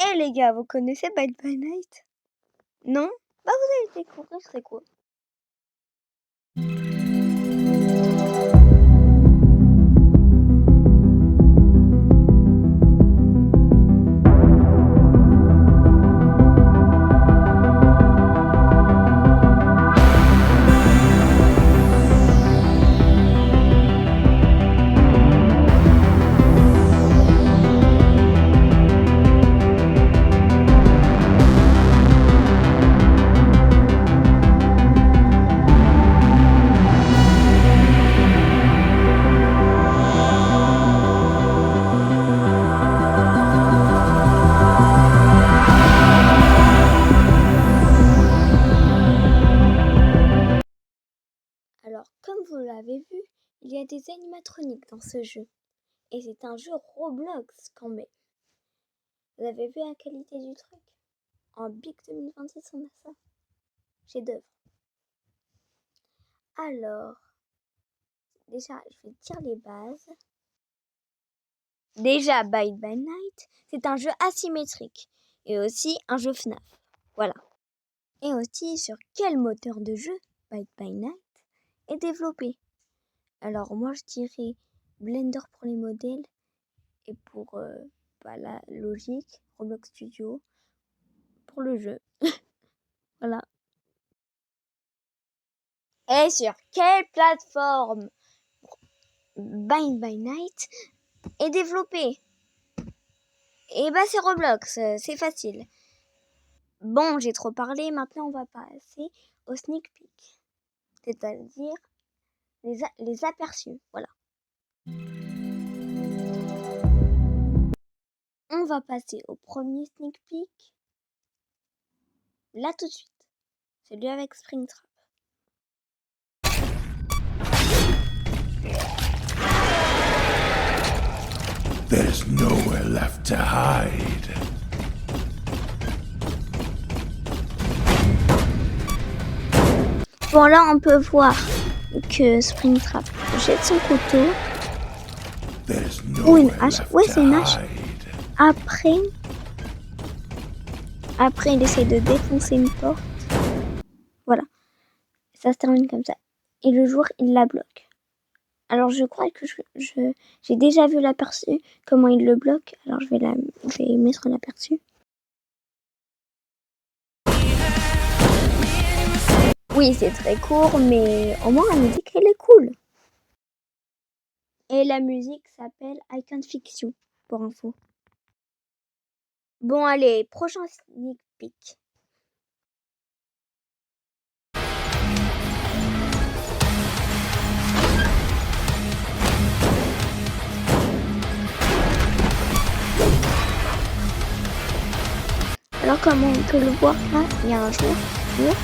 Eh les gars, vous connaissez Bite by Night? Non? Bah vous allez découvrir, c'est quoi? Alors, comme vous l'avez vu, il y a des animatroniques dans ce jeu. Et c'est un jeu Roblox quand même. Vous avez vu la qualité du truc? En Big 2026, on a ça. Chef-d'œuvre. Alors, déjà, je vais dire les bases. Déjà, Bite by Night, c'est un jeu asymétrique. Et aussi un jeu FNAF. Voilà. Et aussi, sur quel moteur de jeu Bite by Night est développé? Alors, moi, je dirais Blender pour les modèles et pour la logique, Roblox Studio pour le jeu. Voilà. Et sur quelle plateforme Bite by Night est développé? Et bah c'est Roblox, c'est facile. Bon, j'ai trop parlé, maintenant on va passer au sneak peek, c'est-à-dire les aperçus, voilà. On va passer au premier sneak peek, là tout de suite, celui avec Springtrap. There's nowhere left to hide. Bon là on peut voir que Springtrap jette son couteau ou une hache. Ouais, c'est une hache. Après il essaie de défoncer une porte. Voilà. Ça se termine comme ça. Et le joueur il la bloque. Alors je crois que j'ai déjà vu l'aperçu, comment il le bloque. Alors je vais mettre l'aperçu. Oui, c'est très court, mais au moins la musique elle est cool. Et la musique s'appelle I Can't Fix You, pour info. Bon allez, prochain sneak peek. Alors comme on peut le voir là, il y a un joueur qui court.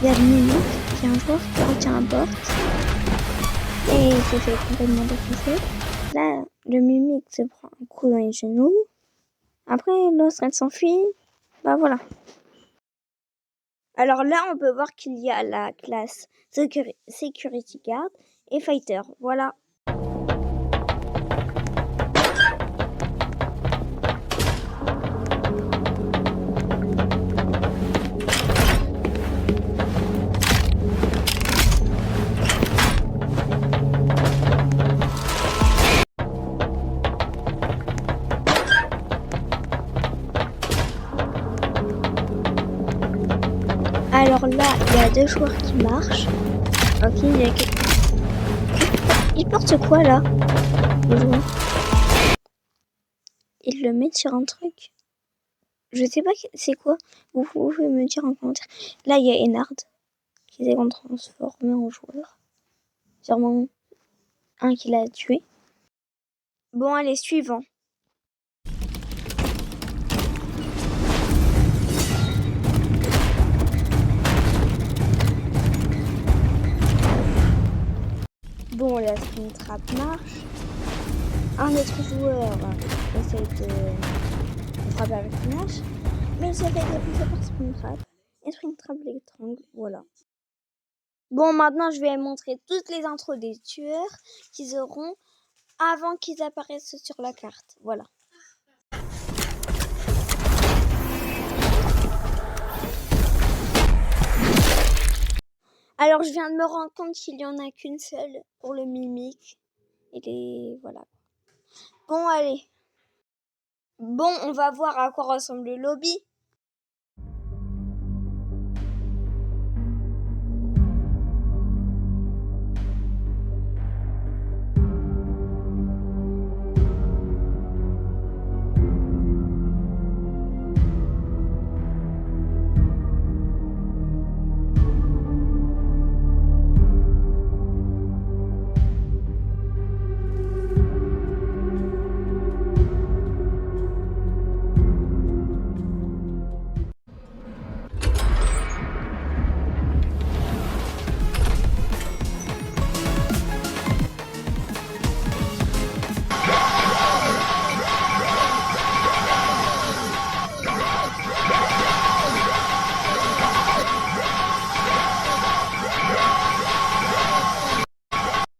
Il y a le mimique, il y a un joueur qui retient la porte. Et il s'est fait complètement défoncer. Là, le mimique se prend un coup dans les genoux. Après, l'autre, elle s'enfuit. Bah voilà. Alors là, on peut voir qu'il y a la classe Security Guard et Fighter. Voilà. Alors là, il y a deux joueurs qui marchent. Ok, il porte quoi là, le joueur? Il le met sur un truc. Je sais pas c'est quoi. Vous pouvez me dire en commentaire. Là, il y a Ennard qui s'est transformé en joueur. Sûrement un qui l'a tué. Bon, allez, suivant. Bon, la Springtrap marche. Un autre joueur essaye de frapper avec une hache, mais il se fait défoncer par Springtrap. Et Springtrap l'étrangle, voilà. Bon, maintenant je vais montrer toutes les intros des tueurs qu'ils auront avant qu'ils apparaissent sur la carte. Voilà. Alors, je viens de me rendre compte qu'il y en a qu'une seule pour le mimique. Voilà. Bon, allez. Bon, on va voir à quoi ressemble le lobby.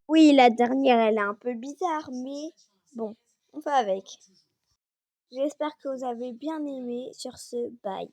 Oui, la dernière, elle est un peu bizarre, mais bon, on va avec. J'espère que vous avez bien aimé. Sur ce, bye.